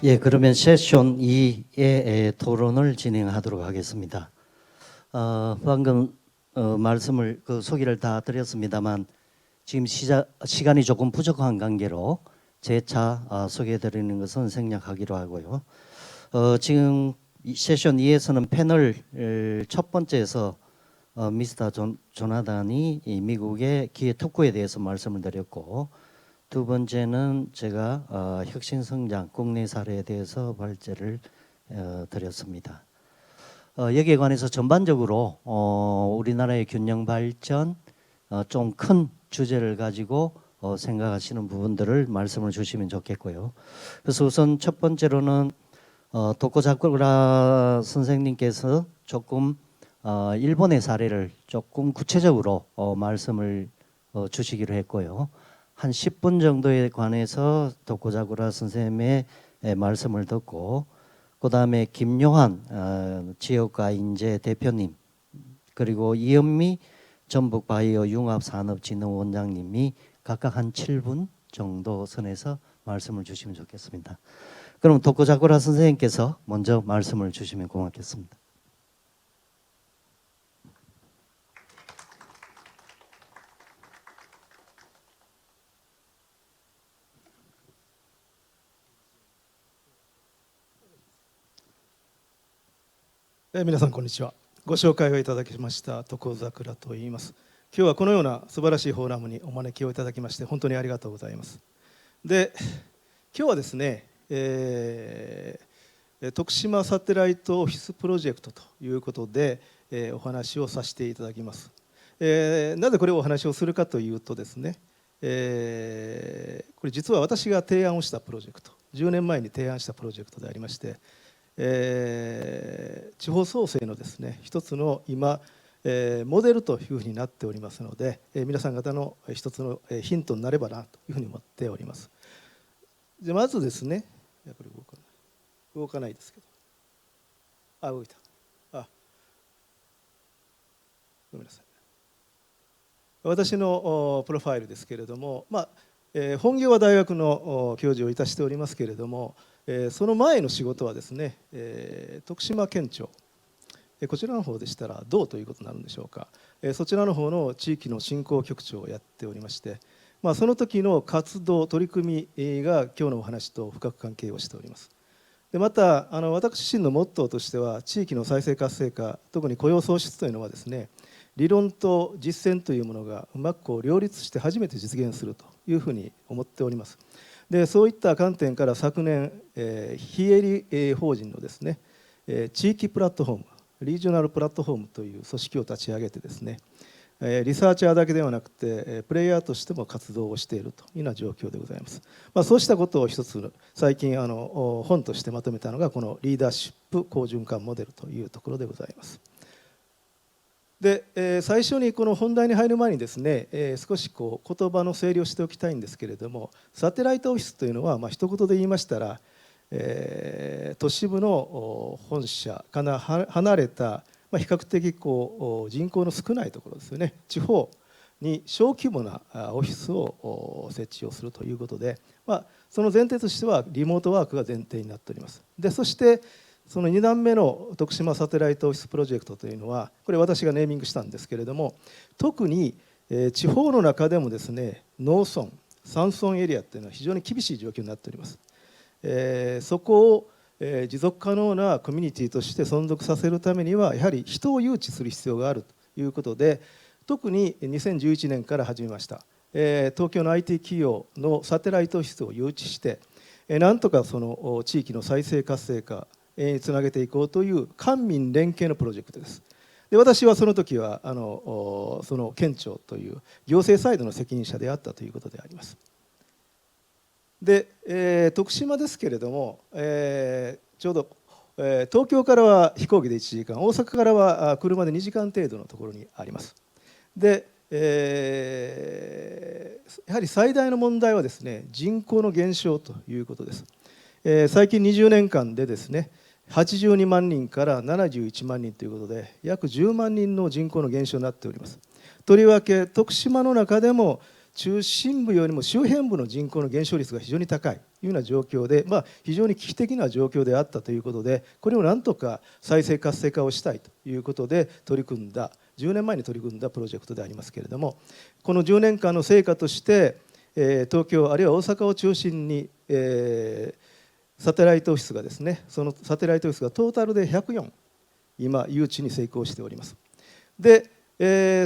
예, 그러면 세션 2의 토론을 진행하도록 하겠습니다. 방금 말씀을 소개를 다 드렸습니다만 지금 시간이 조금 부족한 관계로 재차 소개해드리는 것은 생략하기로 하고요. 지금 이 세션 2에서는 패널 첫 번째에서 미스터 조나단이 이 미국의 기회 특구에 대해서 말씀을 드렸고, 두 번째는 제가 혁신 성장 국내 사례에 대해서 발제를 드렸습니다. 여기에 관해서 전반적으로 우리나라의 균형 발전 좀 큰 주제를 가지고 생각하시는 부분들을 말씀을 주시면 좋겠고요. 그래서 우선 첫 번째로는 도코자쿠라 선생님께서 조금 일본의 사례를 조금 구체적으로 말씀을 주시기로 했고요. 한 10분 정도에 관해서 도코자쿠라 선생님의 말씀을 듣고, 그 다음에 김요한 지역가인재 대표님, 그리고 이은미 전북바이오 융합산업진흥원장님이 각각 한 7분 정도 선에서 말씀을 주시면 좋겠습니다. 그럼 도코자쿠라 선생님께서 먼저 말씀을 주시면 고맙겠습니다.皆さんこんにちは。ご紹介をいただきました床桜と言います。今日はこのような素晴らしいフォーラムにお招きをいただきまして本当にありがとうございます。で、今日はですね、徳島サテライトオフィスプロジェクトということで、お話をさせていただきます。なぜこれをお話をするかというとですね、これ実は私が提案をしたプロジェクト、10年前に提案したプロジェクトでありまして、地方創生のですね一つの今、モデルというふうになっておりますので、皆さん方の一つのヒントになればなというふうに思っております。でまずですね、これ動かないですけど、動いた。ごめんなさい。私のプロファイルですけれども、本業は大学の教授をいたしておりますけれども、その前の仕事はですね、徳島県庁、こちらの方でしたら道ということになるんでしょうか、そちらの方の地域の振興局長をやっておりまして、その時の活動取り組みが今日のお話と深く関係をしております。でまた私自身のモットーとしては、地域の再生活性化、特に雇用創出というのはですね、理論と実践というものがうまく両立して初めて実現するというふうに思っております。でそういった観点から昨年、非営利法人のですね、地域プラットフォーム、リージョナルプラットフォームという組織を立ち上げてですね、リサーチャーだけではなくてプレイヤーとしても活動をしているというような状況でございます。そうしたことを一つ最近本としてまとめたのがこのリーダーシップ好循環モデルというところでございます。で最初にこの本題に入る前にですね、少し言葉の整理をしておきたいんですけれども、サテライトオフィスというのは一言で言いましたら、都市部の本社から離れた、比較的人口の少ないところですよね、地方に小規模なオフィスを設置をするということで、その前提としてはリモートワークが前提になっております。でそしてその2段目の徳島サテライトオフィスプロジェクトというのは、これ私がネーミングしたんですけれども、特に地方の中でもですね、農村、山村エリアというのは非常に厳しい状況になっております。そこを持続可能なコミュニティとして存続させるためには、やはり人を誘致する必要があるということで、特に2011年から始めました、東京の IT 企業のサテライトオフィスを誘致して、なんとかその地域の再生活性化につなげていこうという官民連携のプロジェクトです。で私はその時はその県庁という行政サイドの責任者であったということであります。で、徳島ですけれども、ちょうど、東京からは飛行機で1時間、大阪からは車で2時間程度のところにあります。で、やはり最大の問題はですね、人口の減少ということです。最近20年間でですね、82万人から71万人ということで、約10万人の人口の減少になっております。とりわけ徳島の中でも中心部よりも周辺部の人口の減少率が非常に高いというような状況で、非常に危機的な状況であったということで、これをなんとか再生活性化をしたいということで取り組んだ、10年前に取り組んだプロジェクトでありますけれども、この10年間の成果として、東京あるいは大阪を中心に、サテライトオフィスがですね、そのサテライトオフィスがトータルで104、今誘致に成功しております。で、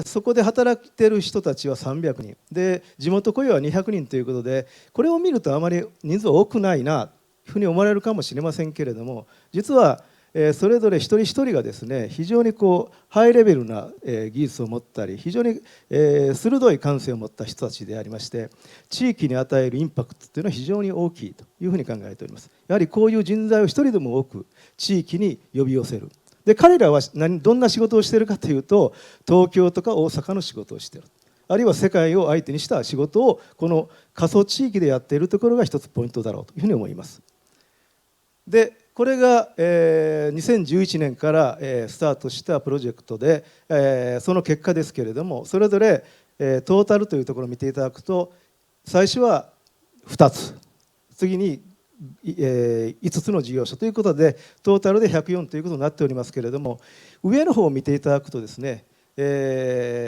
そこで働いている人たちは300人で、地元雇用は200人ということで、これを見るとあまり人数多くないなというふうに思われるかもしれませんけれども、実はそれぞれ一人一人がですね、非常にハイレベルな技術を持ったり、非常に鋭い感性を持った人たちでありまして、地域に与えるインパクトというのは非常に大きいというふうに考えております。やはりこういう人材を一人でも多く地域に呼び寄せる。で、彼らはどんな仕事をしているかというと、東京とか大阪の仕事をしている、あるいは世界を相手にした仕事をこの過疎地域でやっているところが一つポイントだろうというふうに思います。で、これが2011年からスタートしたプロジェクトで、その結果ですけれども、それぞれトータルというところを見ていただくと、最初は2つ、次に5つの事業所ということでトータルで104ということになっておりますけれども、上の方を見ていただくとですね、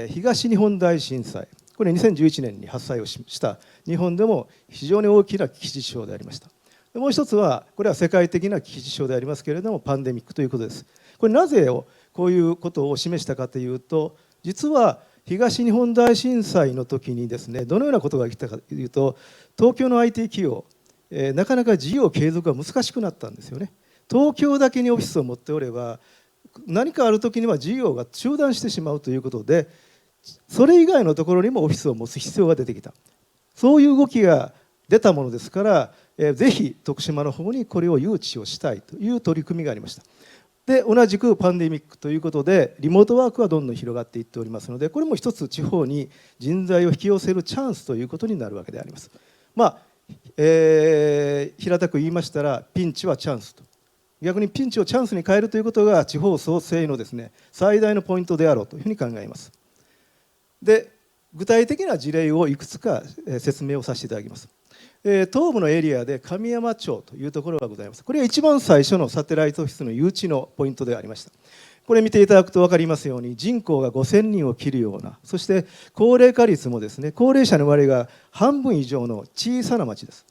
東日本大震災、これ2011年に発災をした日本でも非常に大きな危機事象でありました。もう一つは、これは世界的な危機事象でありますけれども、パンデミックということです。これなぜこういうことを示したかというと、実は東日本大震災の時にですね、どのようなことが起きたかというと、東京の IT 企業、なかなか事業継続が難しくなったんですよね。東京だけにオフィスを持っておれば、何かある時には事業が中断してしまうということで、それ以外のところにもオフィスを持つ必要が出てきた。そういう動きが出たものですから、ぜひ徳島の方にこれを誘致をしたいという取り組みがありました。で、同じくパンデミックということでリモートワークはどんどん広がっていっておりますので、これも一つ地方に人材を引き寄せるチャンスということになるわけであります。平たく言いましたら、ピンチはチャンスと、逆にピンチをチャンスに変えるということが地方創生のですね、最大のポイントであろうというふうに考えます。で、具体的な事例をいくつか説明をさせていただきます。東部のエリアで神山町というところがございます。これが一番最初のサテライトオフィスの誘致のポイントでありました。これ見ていただくと分かりますように、人口が5000人を切るような、そして高齢化率もですね、高齢者の割合が半分以上の小さな町です。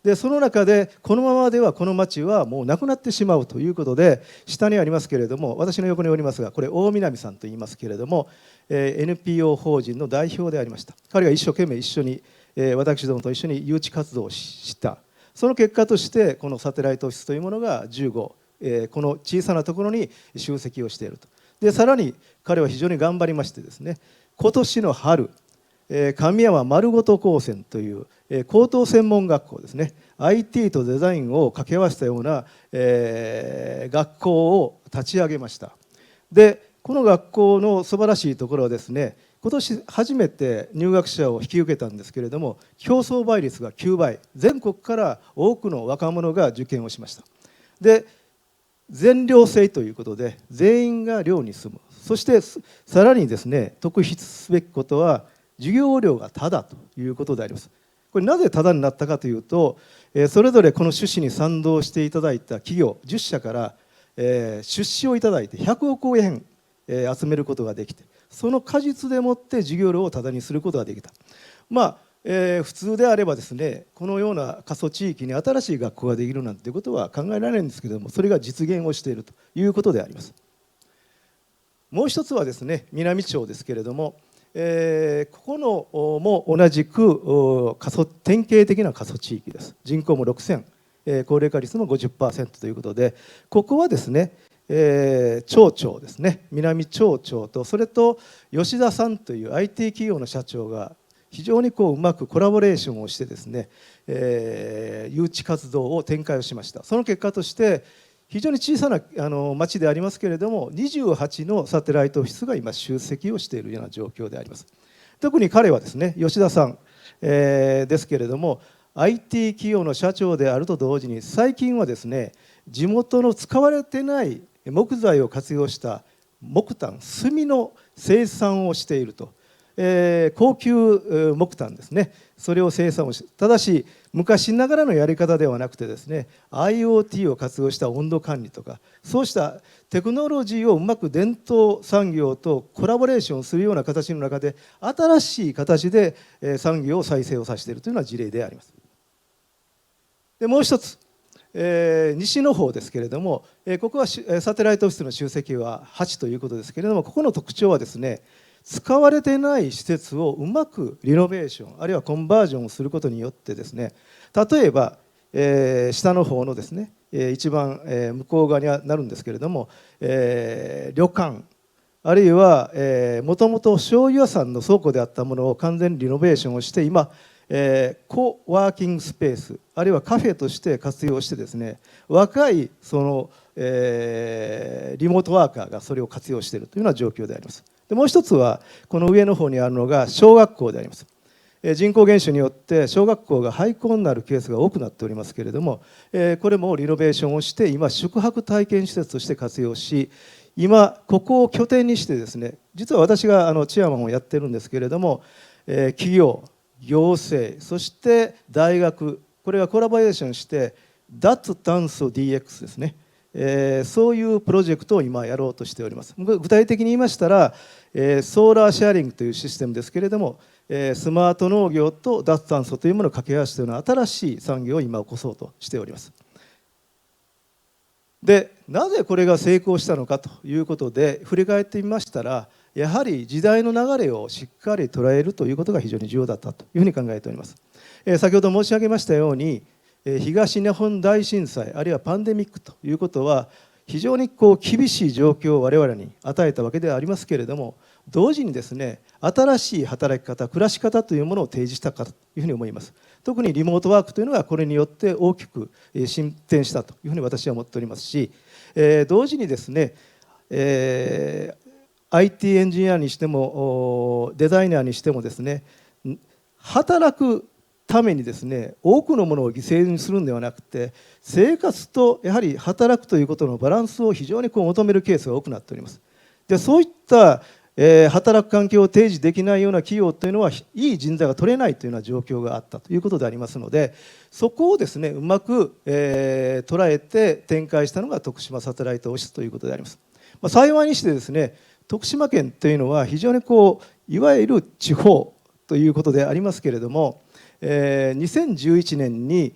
で、その中でこのままではこの町はもうなくなってしまうということで、下にありますけれども、私の横におりますが、これ大南さんと言いますけれども、NPO 法人の代表でありました。彼が一生懸命一緒に私どもと一緒に誘致活動をした。その結果としてこのサテライトオフィスというものが15、この小さなところに集積をしていると。で、さらに彼は非常に頑張りましてですね、今年の春、神山丸ごと高専という高等専門学校ですね、 IT とデザインを掛け合わせたような学校を立ち上げました。で、この学校の素晴らしいところはですね、今年初めて入学者を引き受けたんですけれども、競争倍率が9倍、全国から多くの若者が受験をしました。で、全寮制ということで全員が寮に住む。そしてさらにですね、特筆すべきことは授業料がタダということであります。これなぜタダになったかというと、それぞれこの趣旨に賛同していただいた企業10社から出資をいただいて100億円集めることができて、その果実でもって授業料をタダにすることができた。普通であればですね、このような過疎地域に新しい学校ができるなんていうことは考えられないんですけれども、それが実現をしているということであります。もう一つはですね、南町ですけれども、ここのも同じく典型的な過疎地域です。人口も6000、高齢化率も 50% ということで、ここはですね、町長ですね、南町長と、それと吉田さんという IT 企業の社長が非常にうまくコラボレーションをしてですね、誘致活動を展開をしました。その結果として非常に小さな町でありますけれども、28のサテライトオフィスが今集積をしているような状況であります。特に彼はですね、吉田さん、ですけれども、 IT 企業の社長であると同時に、最近はですね、地元の使われてない木材を活用した木炭、炭の生産をしていると。高級木炭ですね、それを生産をして、ただし昔ながらのやり方ではなくてですね、 IoT を活用した温度管理とか、そうしたテクノロジーをうまく伝統産業とコラボレーションするような形の中で、新しい形で産業を再生をさせているというのは事例であります。でもう一つ、西の方ですけれども、ここはサテライトオフィスの集積は8ということですけれども、ここの特徴はですね、使われていない施設をうまくリノベーションあるいはコンバージョンをすることによってですね、例えば、下の方のですね、一番、向こう側になるんですけれども、旅館あるいはもともと醤油屋さんの倉庫であったものを完全にリノベーションをして今、コワーキングスペースあるいはカフェとして活用してですね、若いその、リモートワーカーがそれを活用しているというような状況であります。でもう一つはこの上の方にあるのが小学校であります。人口減少によって小学校が廃校になるケースが多くなっておりますけれども、これもリノベーションをして今宿泊体験施設として活用し、今ここを拠点にしてですね、実は私がチェアマンをやってるんですけれども、企業行政そして大学、これがコラボレーションして脱炭素 DX ですね、そういうプロジェクトを今やろうとしております。具体的に言いましたら、ソーラーシェアリングというシステムですけれども、スマート農業と脱炭素というものを掛け合わせたような新しい産業を今起こそうとしております。で、なぜこれが成功したのかということで振り返ってみましたら、やはり時代の流れをしっかり捉えるということが非常に重要だったというふうに考えております。先ほど申し上げましたように、東日本大震災あるいはパンデミックということは非常に厳しい状況を我々に与えたわけではありますけれども、同時にですね、新しい働き方暮らし方というものを提示したかというふうに思います。特にリモートワークというのがこれによって大きく進展したというふうに私は思っておりますし、同時にですね、IT エンジニアにしてもデザイナーにしてもですね、働くためにですね、多くのものを犠牲にするんではなくて、生活とやはり働くということのバランスを非常に求めるケースが多くなっております。で、そういった働く環境を提示できないような企業というのはいい人材が取れないというような状況があったということでありますので、そこをですねうまく捉えて展開したのが徳島サテライトオフィスということであります。幸いにしてですね、徳島県というのは非常にいわゆる地方ということでありますけれども、2011年に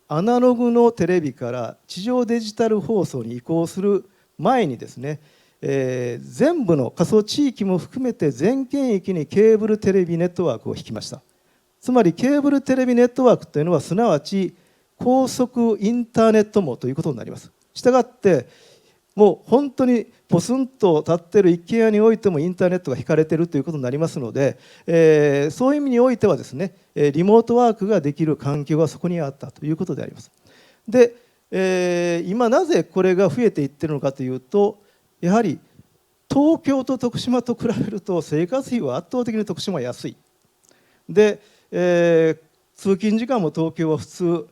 アナログのテレビから地上デジタル放送に移行する前にですね、全部の過疎地域も含めて全県域にケーブルテレビネットワークを引きました。つまりケーブルテレビネットワークというのはすなわち高速インターネット網ということになります。したがってもう本当にポツンと立っている一軒家においてもインターネットが引かれているということになりますので、そういう意味においてはですね、リモートワークができる環境がそこにあったということであります。で、今なぜこれが増えていっているのかというと、やはり東京と徳島と比べると生活費は圧倒的に徳島は安い。で、通勤時間も東京は普通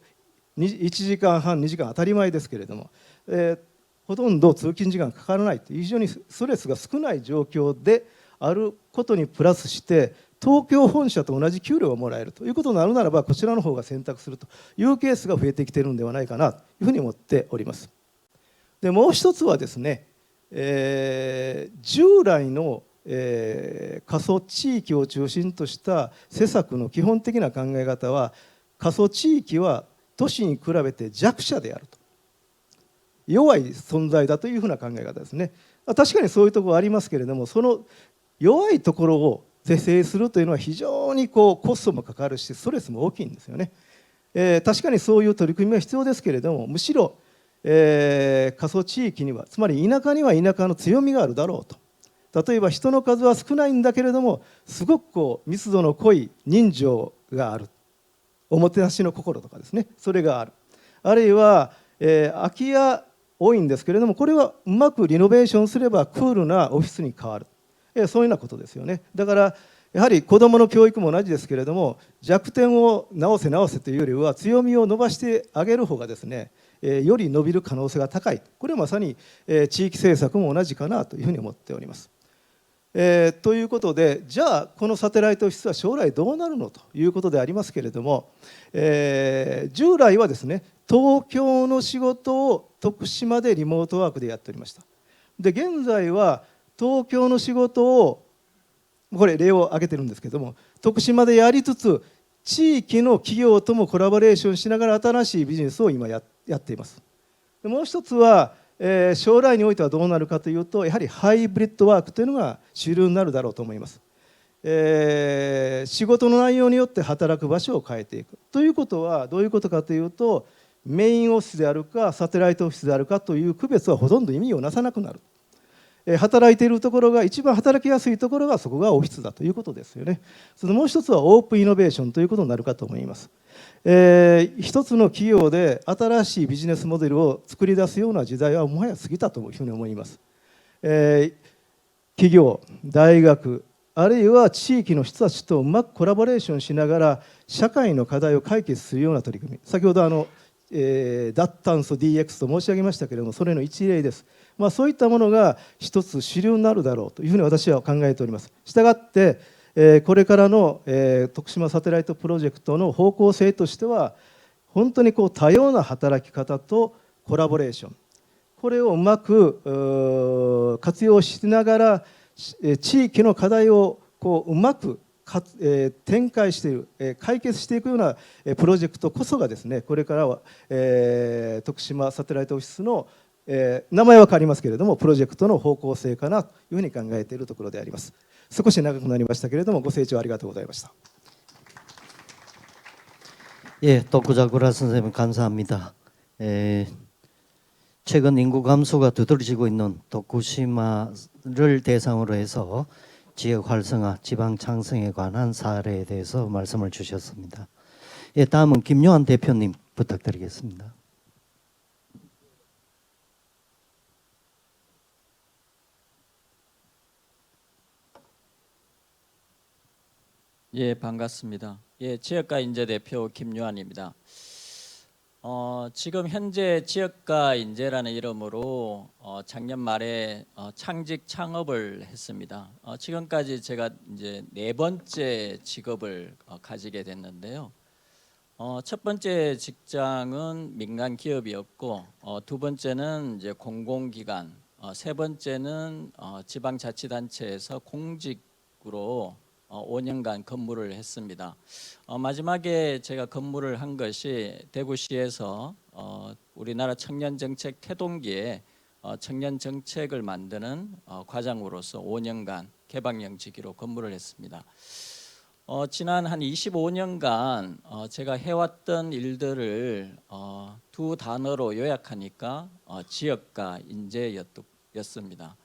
1時間半2時間当たり前ですけれども、ほとんど通勤時間かからないという非常にストレスが少ない状況であることにプラスして、東京本社と同じ給料がもらえるということになるならば、こちらの方が選択するというケースが増えてきているのではないかなというふうに思っております。で、もう一つはですね、従来の、過疎地域を中心とした施策の基本的な考え方は、過疎地域は都市に比べて弱者であると、弱い存在だというふうな考え方ですね。確かにそういうところはありますけれども、その弱いところを是正するというのは非常にコストもかかるしストレスも大きいんですよね。確かにそういう取り組みは必要ですけれども、むしろ、過疎地域にはつまり田舎には田舎の強みがあるだろうと。例えば人の数は少ないんだけれどもすごく密度の濃い人情がある、おもてなしの心とかですね、それがある。あるいは、空き家多いんですけれども、これはうまくリノベーションすればクールなオフィスに変わる、そういうようなことですよね。だからやはり子どもの教育も同じですけれども、弱点を直せ直せというよりは強みを伸ばしてあげる方がですね、より伸びる可能性が高い。これはまさに地域政策も同じかなというふうに思っております。ということで、じゃあこのサテライトオフィスは将来どうなるのということでありますけれども、従来はですね、東京の仕事を徳島でリモートワークでやっておりました。で現在は東京の仕事をこれ例を挙げてるんですけども、徳島でやりつつ地域の企業ともコラボレーションしながら新しいビジネスを今やっています。でもう一つは、将来においてはどうなるかというと、やはりハイブリッドワークというのが主流になるだろうと思います。仕事の内容によって働く場所を変えていくということはどういうことかというと、メインオフィスであるかサテライトオフィスであるかという区別はほとんど意味をなさなくなる。働いているところが一番働きやすいところがそこがオフィスだということですよね。そのもう一つはオープンイノベーションということになるかと思います。一つの企業で新しいビジネスモデルを作り出すような時代はもはや過ぎたというふうに思います。企業、大学、あるいは地域の人たちとうまくコラボレーションしながら社会の課題を解決するような取り組み、先ほど脱炭素 DX と申し上げましたけれども、それの一例です。そういったものが一つ主流になるだろうというふうに私は考えております。したがって、これからの、徳島サテライトプロジェクトの方向性としては、本当に多様な働き方とコラボレーション、これをうまく活用しながら地域の課題をうまく展開している、解決していくようなプロジェクトこそがですね、これからは徳島サテライトオフィスの名前は変わりますけれども、プロジェクトの方向性かなというふうに考えているところであります。少し長くなりましたけれども、ご清聴ありがとうございました。예, 덕구자구라 선생님 감사합니다. 최근 인구 감소가 두드러지고 있는 도쿠시마를 대상으로 해서 지역 활성화, 지방 창성에 관한 사례에 대해서 말씀을 주셨습니다. 예, 다음은 김요한 대표님 부탁드리겠습니다. 예, 반갑습니다. 예, 지역가 인재 대표 김요한입니다. 지금 현재 지역가 인재라는 이름으로 작년 말에 창직 창업을 했습니다. 지금까지 제가 이제 4번째 직업을 가지게 됐는데요. 첫 번째 직장은 민간 기업이었고, 두 번째는 이제 공공기관, 세 번째는 지방자치단체에서 공직으로 5년간 근무를 했습니다. 마지막에 제가 근무를 한 것이 대구시에서 우리나라 청년정책 태동기에 청년정책을 만드는 과장으로서 5년간 개방형직으로 근무를 했습니다. 지난 한 25년간 제가 해왔던 일들을 두 단어로 요약하니까 지역가 인재였습니다.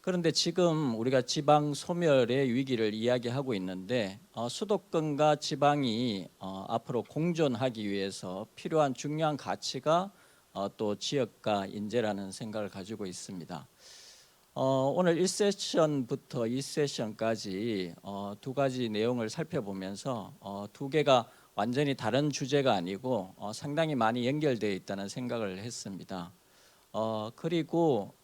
그런데 지금 우리가 지방 소멸의 위기를 이야기하고 있는데 수도권과 지방이 앞으로 공존하기 위해서 필요한 중요한 가치가 또 지역가 인재라는 생각을 가지고 있습니다. 오늘 1세션부터 2세션까지 두 가지 내용을 살펴보면서 두 개가 완전히 다른 주제가 아니고 상당히 많이 연결되어 있다는 생각을 했습니다. 그리고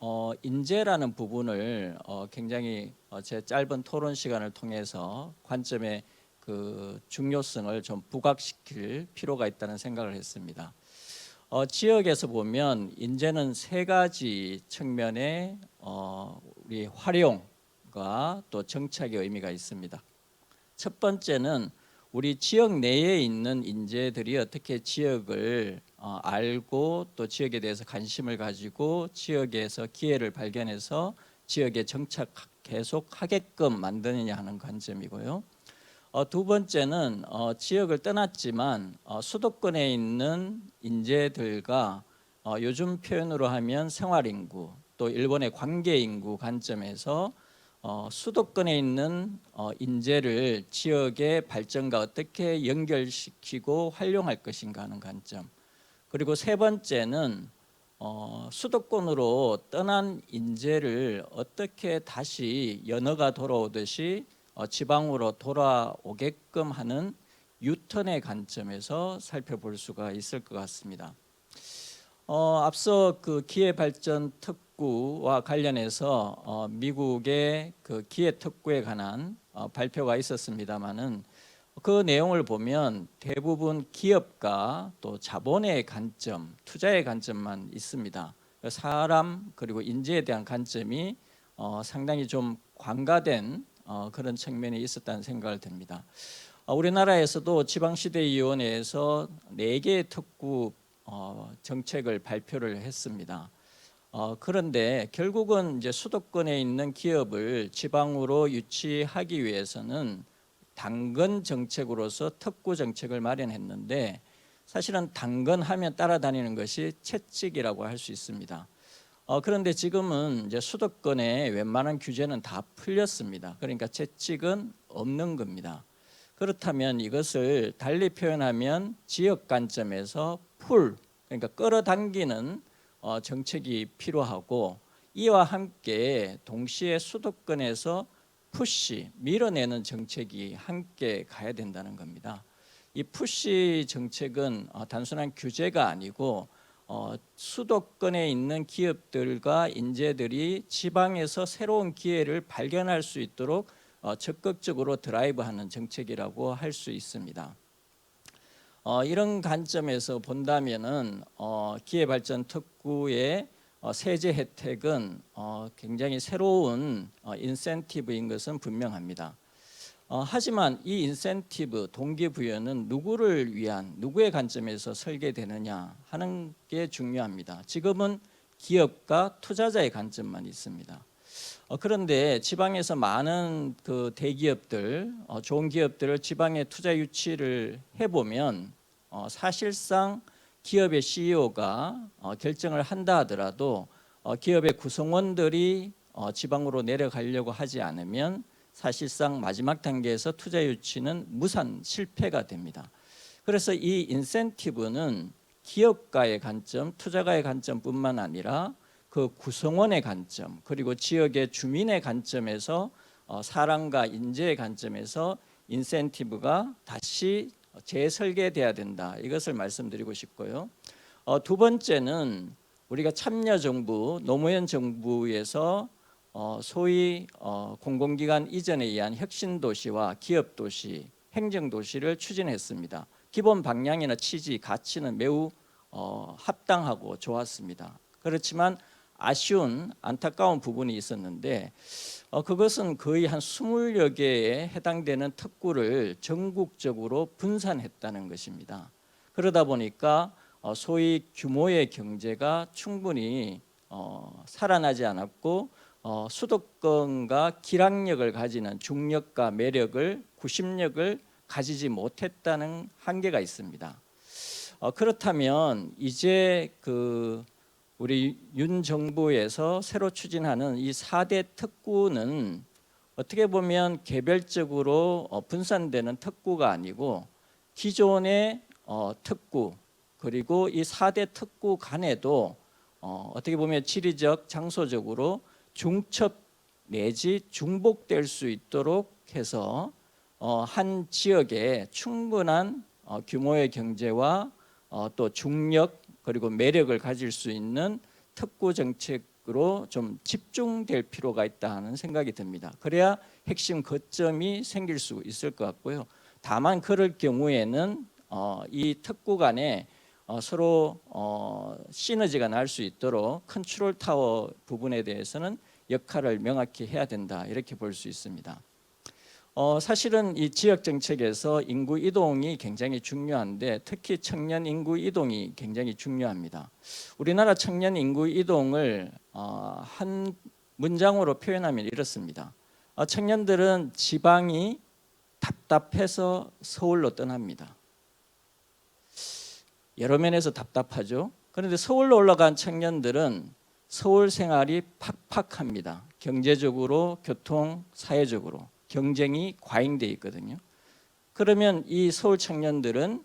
인재라는 부분을 굉장히 제 짧은 토론 시간을 통해서 관점의 그 중요성을 좀 부각시킬 필요가 있다는 생각을 했습니다. 지역에서 보면 인재는 세 가지 측면의 우리 활용과 또 정착의 의미가 있습니다. 첫 번째는 우리 지역 내에 있는 인재들이 어떻게 지역을 알고 또 지역에 대해서 관심을 가지고 지역에서 기회를 발견해서 지역에 정착 계속하게끔 만드느냐 하는 관점이고요. 두 번째는 지역을 떠났지만 수도권에 있는 인재들과 요즘 표현으로 하면 생활인구 또 일본의 관계인구 관점에서 수도권에 있는 인재를 지역의 발전과 어떻게 연결시키고 활용할 것인가 하는 관점. 그리고 세 번째는 수도권으로 떠난 인재를 어떻게 다시 연어가 돌아오듯이 지방으로 돌아오게끔 하는 유턴의 관점에서 살펴볼 수가 있을 것 같습니다. 앞서 그 기회발전 특구 특구와 관련해서 미국의 그 기회 특구에 관한 발표가 있었습니다마는 그 내용을 보면 대부분 기업가 또 자본의 관점, 투자의 관점만 있습니다. 사람 그리고 인재에 대한 관점이 상당히 좀 관가된 그런 측면이 있었다는 생각을 듭니다. 우리나라에서도 지방시대위원회에서 4개의 특구 정책을 발표를 했습니다. 그런데 결국은 이제 수도권에 있는 기업을 지방으로 유치하기 위해서는 당근 정책으로서 특구 정책을 마련했는데 사실은 당근하면 따라다니는 것이 채찍이라고 할 수 있습니다. 그런데 지금은 이제 수도권에 웬만한 규제는 다 풀렸습니다. 그러니까 채찍은 없는 겁니다. 그렇다면 이것을 달리 표현하면 지역 관점에서 그러니까 끌어당기는 정책이 필요하고 이와 함께 동시에 수도권에서 밀어내는 정책이 함께 가야 된다는 겁니다. 이 푸시 정책은 단순한 규제가 아니고 수도권에 있는 기업들과 인재들이 지방에서 새로운 기회를 발견할 수 있도록 적극적으로 드라이브하는 정책이라고 할 수 있습니다. 이런 관점에서 본다면은 기회발전 특구의 세제 혜택은 굉장히 새로운 인센티브인 것은 분명합니다. 하지만 이 인센티브, 동기부여는 누구를 위한, 누구의 관점에서 설계되느냐 하는 게 중요합니다. 지금은 기업과 투자자의 관점만 있습니다. 그런데 지방에서 많은 그 대기업들, 좋은 기업들을 지방에 투자 유치를 해보면 사실상 기업의 CEO가 결정을 한다 하더라도 기업의 구성원들이 지방으로 내려가려고 하지 않으면 사실상 마지막 단계에서 투자 유치는 무산 실패가 됩니다. 그래서 이 인센티브는 기업가의 관점, 투자가의 관점뿐만 아니라 그 구성원의 관점 그리고 지역의 주민의 관점에서 사람과 인재의 관점에서 인센티브가 다시 재설계돼야 된다. 이것을 말씀드리고 싶고요. 두 번째는 우리가 참여정부, 노무현 정부에서 소위 공공기관 이전에 의한 혁신도시와 기업도시, 행정도시를 추진했습니다. 기본 방향이나 취지, 가치는 매우 합당하고 좋았습니다. 그렇지만 아쉬운 안타까운 부분이 있었는데 그것은 거의 한 20여 개에 해당되는 특구를 전국적으로 분산했다는 것입니다. 그러다 보니까 소위 규모의 경제가 충분히 살아나지 않았고 수도권과 기량력을 가지는 중력과 매력을, 구심력을 가지지 못했다는 한계가 있습니다. 그렇다면 이제 우리 윤 정부에서 새로 추진하는 이 4대 특구는 어떻게 보면 개별적으로 분산되는 특구가 아니고 기존의 특구 그리고 이 4대 특구 간에도 어떻게 보면 지리적, 장소적으로 중첩 내지 중복될 수 있도록 해서 한 지역에 충분한 규모의 경제와 또 중력 그리고 매력을 가질 수 있는 특구 정책으로 좀 집중될 필요가 있다는 생각이 듭니다. 그래야 핵심 거점이 생길 수 있을 것 같고요. 다만 그럴 경우에는 이 특구 간에 서로 시너지가 날 수 있도록 컨트롤 타워 부분에 대해서는 역할을 명확히 해야 된다 이렇게 볼 수 있습니다. 사실은 이 지역 정책에서 인구 이동이 굉장히 중요한데 특히 청년 인구 이동이 굉장히 중요합니다. 우리나라 청년 인구 이동을 한 문장으로 표현하면 이렇습니다. 청년들은 지방이 답답해서 서울로 떠납니다. 여러 면에서 답답하죠. 그런데 서울로 올라간 청년들은 서울 생활이 팍팍합니다. 경제적으로, 교통, 사회적으로 경쟁이 과잉돼 있거든요. 그러면 이 서울 청년들은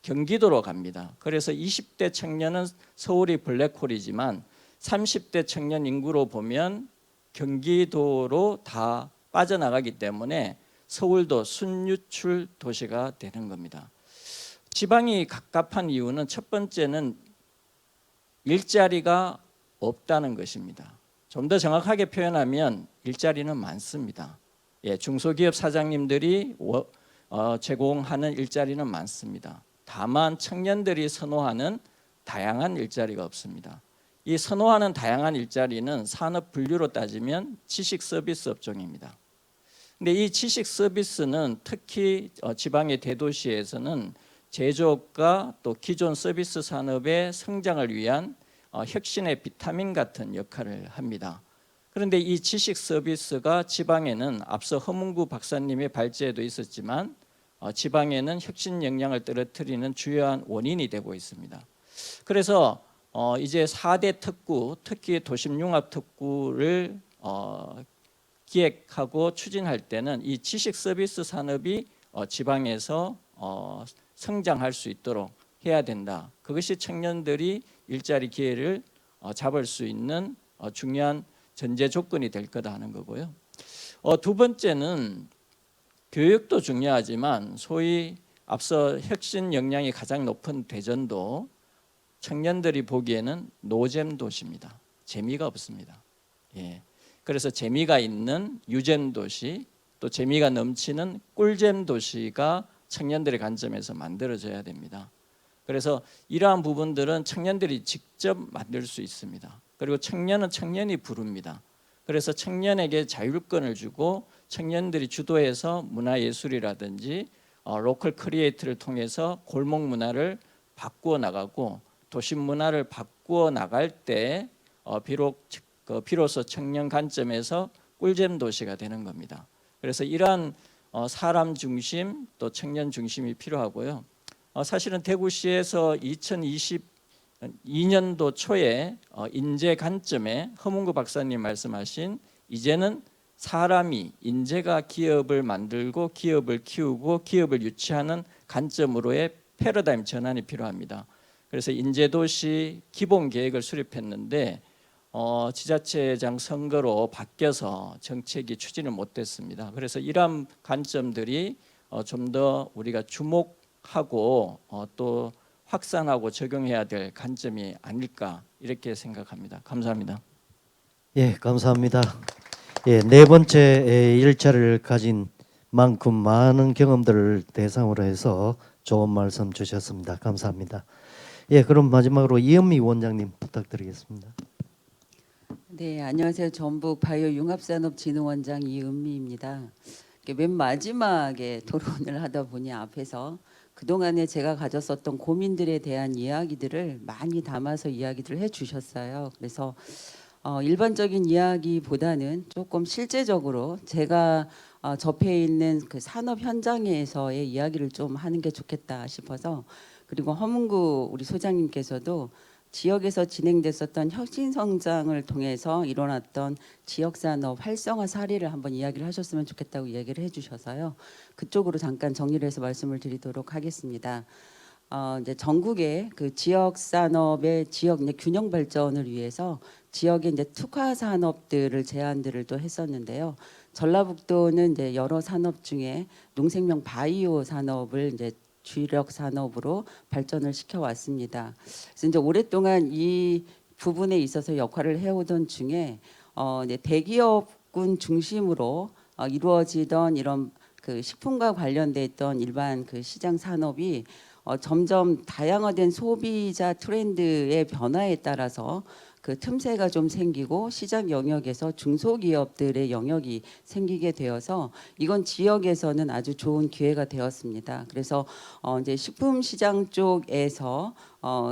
경기도로 갑니다. 그래서 20대 청년은 서울이 블랙홀이지만 30대 청년 인구로 보면 경기도로 다 빠져나가기 때문에 서울도 순유출 도시가 되는 겁니다. 지방이 갑갑한 이유는 첫 번째는 일자리가 없다는 것입니다. 좀 더 정확하게 표현하면 일자리는 많습니다. 예, 중소기업 사장님들이 제공하는 일자리는 많습니다. 다만 청년들이 선호하는 다양한 일자리가 없습니다. 이 선호하는 다양한 일자리는 산업 분류로 따지면 지식 서비스 업종입니다. 근데 이 지식 서비스는 특히 지방의 대도시에서는 제조업과 또 기존 서비스 산업의 성장을 위한 혁신의 비타민 같은 역할을 합니다. 그런데 이 지식 서비스가 지방에는 앞서 허문구 박사님의 발제에도 있었지만 지방에는 혁신 역량을 떨어뜨리는 주요한 원인이 되고 있습니다. 그래서 이제 4대 특구, 특히 도심융합특구를 기획하고 추진할 때는 이 지식 서비스 산업이 지방에서 성장할 수 있도록 해야 된다. 그것이 청년들이 일자리 기회를 잡을 수 있는 중요한 전제 조건이 될 거다 하는 거고요. 두 번째는 교육도 중요하지만 소위 앞서 혁신 역량이 가장 높은 대전도 청년들이 보기에는 노잼 도시입니다. 재미가 없습니다. 예. 그래서 재미가 있는 유잼 도시, 또 재미가 넘치는 꿀잼 도시가 청년들의 관점에서 만들어져야 됩니다. 그래서 이러한 부분들은 청년들이 직접 만들 수 있습니다. 그리고 청년은 청년이 부릅니다. 그래서 청년에게 자율권을 주고 청년들이 주도해서 문화예술이라든지 로컬 크리에이트를 통해서 골목 문화를 바꾸어 나가고 도심 문화를 바꾸어 나갈 때 비로소 청년 관점에서 꿀잼 도시가 되는 겁니다. 그래서 이러한 사람 중심 또 청년 중심이 필요하고요. 사실은 대구시에서 2022년도 초에 인재 관점에 허문구 박사님 말씀하신 이제는 사람이 인재가 기업을 만들고 기업을 키우고 기업을 유치하는 관점으로의 패러다임 전환이 필요합니다. 그래서 인재도시 기본 계획을 수립했는데 지자체장 선거로 바뀌어서 정책이 추진을 못됐습니다. 그래서 이러한 관점들이 좀 더 우리가 주목하고 또 확산하고 적용해야 될 관점이 아닐까 이렇게 생각합니다. 감사합니다. 예, 감사합니다. 예, 네 번째 일자리를 가진 만큼 많은 경험들을 대상으로 해서 좋은 말씀 주셨습니다. 감사합니다. 예, 그럼 마지막으로 이은미 원장님 부탁드리겠습니다. 네, 안녕하세요. 전북 바이오융합산업진흥원장 이은미입니다. 맨 마지막에 토론을 하다 보니 앞에서 그동안에 제가 가졌었던 고민들에 대한 이야기들을 많이 담아서 이야기들을 해주셨어요. 그래서 일반적인 이야기보다는 조금 실제적으로 제가 접해 있는 그 산업 현장에서의 이야기를 좀 하는 게 좋겠다 싶어서, 그리고 허문구 우리 소장님께서도 지역에서 진행됐었던 혁신 성장을 통해서 일어났던 지역 산업 활성화 사례를 한번 이야기를 하셨으면 좋겠다고 이야기를 해주셔서요. 그쪽으로 잠깐 정리를 해서 말씀을 드리도록 하겠습니다. 이제 전국의 그 지역 산업의 지역 이제 균형 발전을 위해서 지역의 이제 특화 산업들을 제안들을 또 했었는데요. 전라북도는 이제 여러 산업 중에 농생명 바이오 산업을 이제 주력 산업으로 발전을 시켜왔습니다. 그래서 이제 오랫동안 이 부분에 있어서 역할을 해오던 중에 이제 대기업군 중심으로 이루어지던 이런 그 식품과 관련돼 있던 일반 그 시장 산업이 점점 다양화된 소비자 트렌드의 변화에 따라서 그 틈새가 좀 생기고 시장 영역에서 중소기업들의 영역이 생기게 되어서 이건 지역에서는 아주 좋은 기회가 되었습니다. 그래서 이제 식품 시장 쪽에서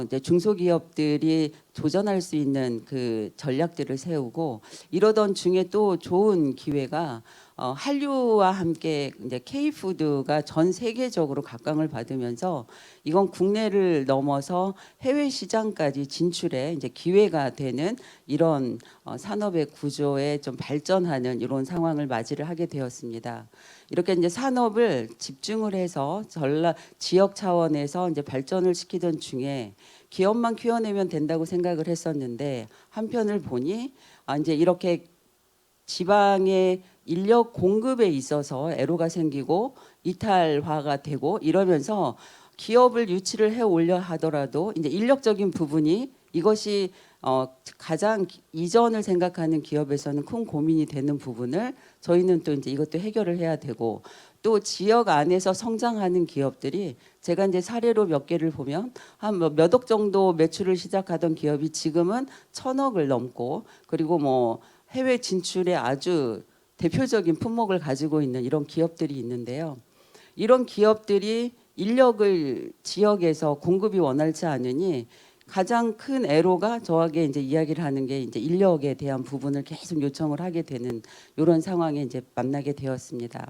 이제 중소기업들이 도전할 수 있는 그 전략들을 세우고, 이러던 중에 또 좋은 기회가 한류와 함께 이제 K푸드가 전 세계적으로 각광을 받으면서 이건 국내를 넘어서 해외 시장까지 진출해 이제 기회가 되는 이런 산업의 구조에 좀 발전하는 이런 상황을 맞이를 하게 되었습니다. 이렇게 이제 산업을 집중을 해서 지역 차원에서 이제 발전을 시키던 중에 기업만 키워내면 된다고 생각을 했었는데, 한편을 보니 이제 이렇게 지방의 인력 공급에 있어서 애로가 생기고 이탈화가 되고 이러면서 기업을 유치를 해 올려 하더라도 이제 인력적인 부분이 이것이 가장 이전을 생각하는 기업에서는 큰 고민이 되는 부분을 저희는 또 이제 이것도 해결을 해야 되고, 또 지역 안에서 성장하는 기업들이 제가 이제 사례로 몇 개를 보면 한 몇 억 정도 매출을 시작하던 기업이 지금은 1,000억을 넘고, 그리고 뭐 해외 진출에 아주 대표적인 품목을 가지고 있는 이런 기업들이 있는데요. 이런 기업들이 인력을 지역에서 공급이 원활치 않으니 가장 큰 애로가 저에게 이제 이야기를 하는 게 이제 인력에 대한 부분을 계속 요청을 하게 되는 이런 상황에 이제 만나게 되었습니다.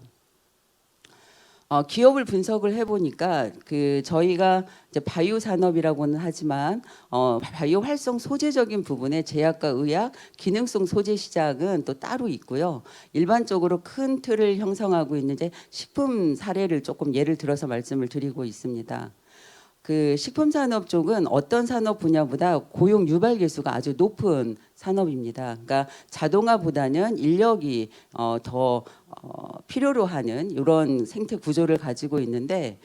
기업을 분석을 해보니까 그 저희가 이제 바이오 산업이라고는 하지만 바이오 활성 소재적인 부분에 제약과 의약, 기능성 소재 시장은 또 따로 있고요. 일반적으로 큰 틀을 형성하고 있는 이제 식품 사례를 조금 예를 들어서 말씀을 드리고 있습니다. 그 식품 산업 쪽은 어떤 산업 분야보다 고용 유발 계수가 아주 높은 산업입니다. 그러니까 자동화보다는 인력이 더 필요로 하는 이런 생태 구조를 가지고 있는데,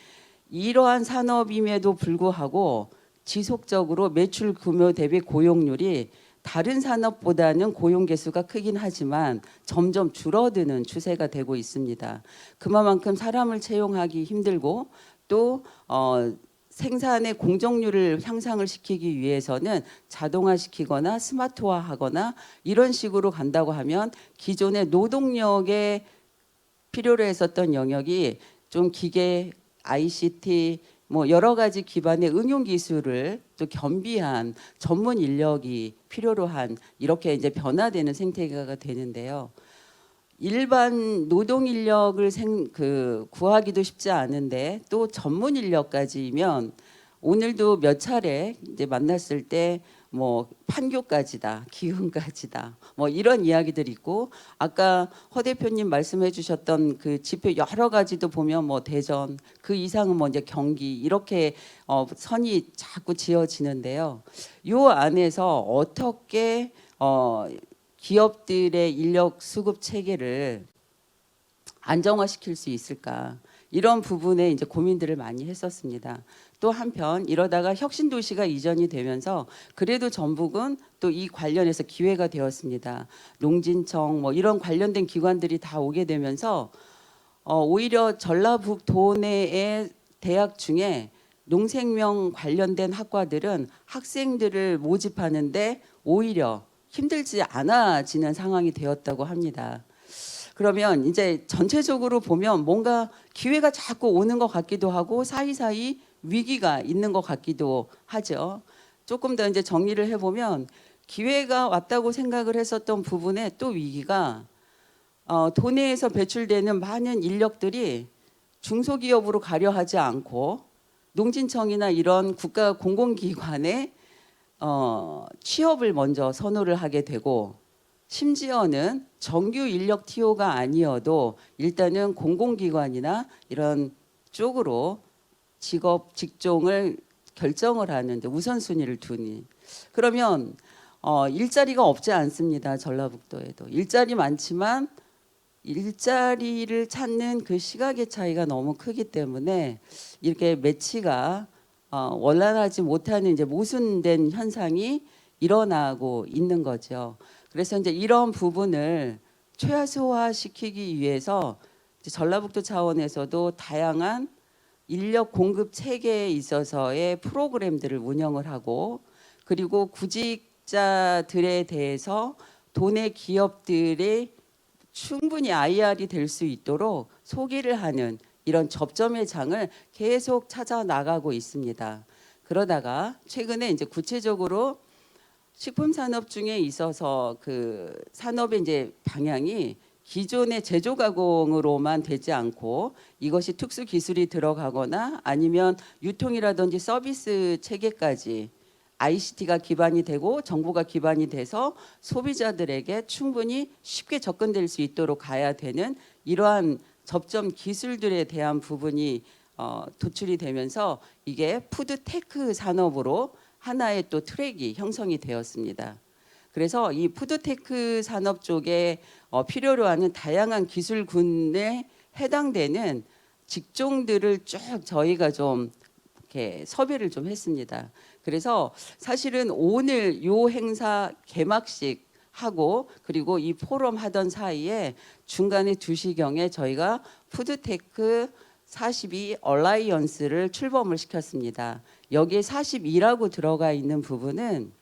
이러한 산업임에도 불구하고 지속적으로 매출 규모 대비 고용률이 다른 산업보다는 고용 개수가 크긴 하지만 점점 줄어드는 추세가 되고 있습니다. 그만큼 사람을 채용하기 힘들고, 또 생산의 공정률을 향상을 시키기 위해서는 자동화시키거나 스마트화하거나 이런 식으로 간다고 하면 기존의 노동력에 필요로 했었던 영역이 좀 기계, ICT 뭐 여러 가지 기반의 응용 기술을 또 겸비한 전문 인력이 필요로 한 이렇게 이제 변화되는 생태계가 되는데요. 일반 노동 인력을 구하기도 쉽지 않은데 또 전문 인력까지면 오늘도 몇 차례 이제 만났을 때 뭐 판교까지다, 기흥까지다, 뭐 이런 이야기들이 있고, 아까 허 대표님 말씀해 주셨던 그 지표 여러 가지도 보면 뭐 대전 그 이상은 뭐 이제 경기 이렇게 선이 자꾸 지어지는데요. 요 안에서 어떻게 기업들의 인력 수급 체계를 안정화시킬 수 있을까, 이런 부분에 이제 고민들을 많이 했었습니다. 또 한편 이러다가 혁신도시가 이전이 되면서 그래도 전북은 또 이 관련해서 기회가 되었습니다. 농진청 뭐 이런 관련된 기관들이 다 오게 되면서 오히려 전라북 도내의 대학 중에 농생명 관련된 학과들은 학생들을 모집하는데 오히려 힘들지 않아지는 상황이 되었다고 합니다. 그러면 이제 전체적으로 보면 뭔가 기회가 자꾸 오는 것 같기도 하고 사이사이 위기가 있는 것 같기도 하죠. 조금 더 이제 정리를 해보면 기회가 왔다고 생각을 했었던 부분에 또 위기가 도내에서 배출되는 많은 인력들이 중소기업으로 가려 하지 않고 농진청이나 이런 국가 공공기관에 취업을 먼저 선호를 하게 되고, 심지어는 정규 인력 TO가 아니어도 일단은 공공기관이나 이런 쪽으로 직종을 결정을 하는데 우선순위를 두니, 그러면 일자리가 없지 않습니다. 전라북도에도 일자리 많지만 일자리를 찾는 그 시각의 차이가 너무 크기 때문에 이렇게 매치가 원활하지 못하는 이제 모순된 현상이 일어나고 있는 거죠. 그래서 이제 이런 부분을 최소화시키기 위해서 전라북도 차원에서도 다양한 인력 공급 체계에 있어서의 프로그램들을 운영을 하고, 그리고 구직자들에 대해서 도내 기업들이 충분히 IR이 될 수 있도록 소개를 하는 이런 접점의 장을 계속 찾아 나가고 있습니다. 그러다가 최근에 이제 구체적으로 식품 산업 중에 있어서 그 산업의 이제 방향이 기존의 제조 가공으로만 되지 않고 이것이 특수 기술이 들어가거나 아니면 유통이라든지 서비스 체계까지 ICT가 기반이 되고 정보가 기반이 돼서 소비자들에게 충분히 쉽게 접근될 수 있도록 가야 되는 이러한 접점 기술들에 대한 부분이 도출이 되면서 이게 푸드테크 산업으로 하나의 또 트랙이 형성이 되었습니다. 그래서 이 푸드테크 산업 쪽에 필요로 하는 다양한 기술군에 해당되는 직종들을 쭉 저희가 좀 이렇게 섭외를 좀 했습니다. 그래서 사실은 오늘 요 행사 개막식 하고 그리고 이 포럼 하던 사이에 중간에 2시경에 저희가 푸드테크 42 얼라이언스를 출범을 시켰습니다. 여기에 42라고 들어가 있는 부분은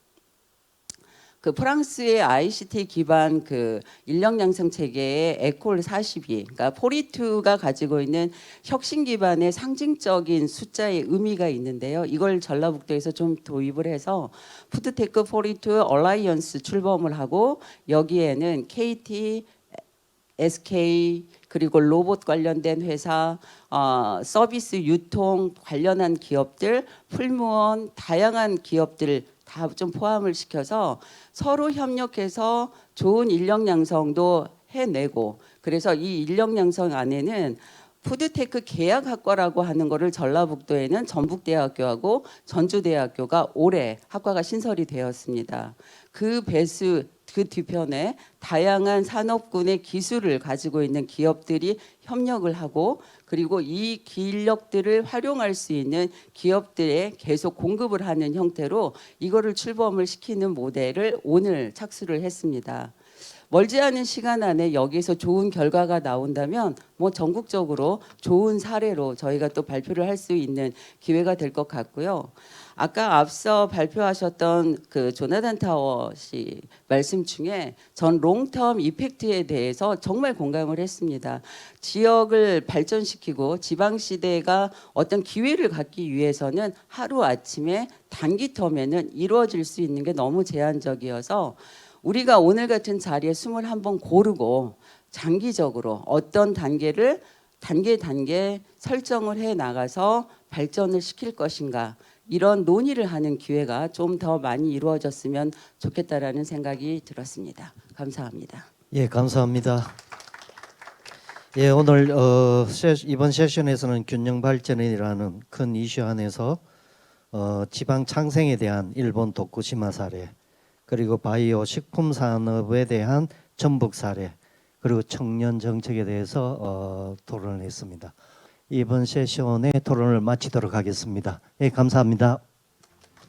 그 프랑스의 ICT 기반 그 인력 양성 체계의 에콜 42, 그러니까 포리투가 가지고 있는 혁신 기반의 상징적인 숫자의 의미가 있는데요. 이걸 전라북도에서 좀 도입을 해서 푸드테크 포리투 얼라이언스 출범을 하고 여기에는 KT, SK 그리고 로봇 관련된 회사, 서비스 유통 관련한 기업들, 풀무원 다양한 기업들 다 좀 포함을 시켜서 서로 협력해서 좋은 인력 양성도 해내고 그래서 이 인력 양성 안에는 푸드테크 계약학과라고 하는 거를 전라북도에는 전북대학교하고 전주대학교가 올해 학과가 신설이 되었습니다. 그 뒤편에 다양한 산업군의 기술을 가지고 있는 기업들이 협력을 하고 그리고 이 기인력들을 활용할 수 있는 기업들에 계속 공급을 하는 형태로 이거를 출범을 시키는 모델을 오늘 착수를 했습니다. 멀지 않은 시간 안에 여기에서 좋은 결과가 나온다면 뭐 전국적으로 좋은 사례로 저희가 또 발표를 할 수 있는 기회가 될 것 같고요. 아까 앞서 발표하셨던 그 조나단 타워 씨 말씀 중에 전 롱텀 이펙트에 대해서 정말 공감을 했습니다. 지역을 발전시키고 지방시대가 어떤 기회를 갖기 위해서는 하루아침에 단기 텀에는 이루어질 수 있는 게 너무 제한적이어서 우리가 오늘 같은 자리에 21번 고르고 장기적으로 어떤 단계 설정을 해 나가서 발전을 시킬 것인가 이런 논의를 하는 기회가 좀 더 많이 이루어졌으면 좋겠다라는 생각이 들었습니다. 감사합니다. 예, 감사합니다. 예, 오늘 이번 세션에서는 균형 발전이라는 큰 이슈 안에서 지방 창생에 대한 일본 도쿠시마 사례, 그리고 바이오 식품 산업에 대한 전북 사례, 그리고 청년 정책에 대해서 토론을 했습니다. 이번 세션의 토론을 마치도록 하겠습니다. 예, 감사합니다.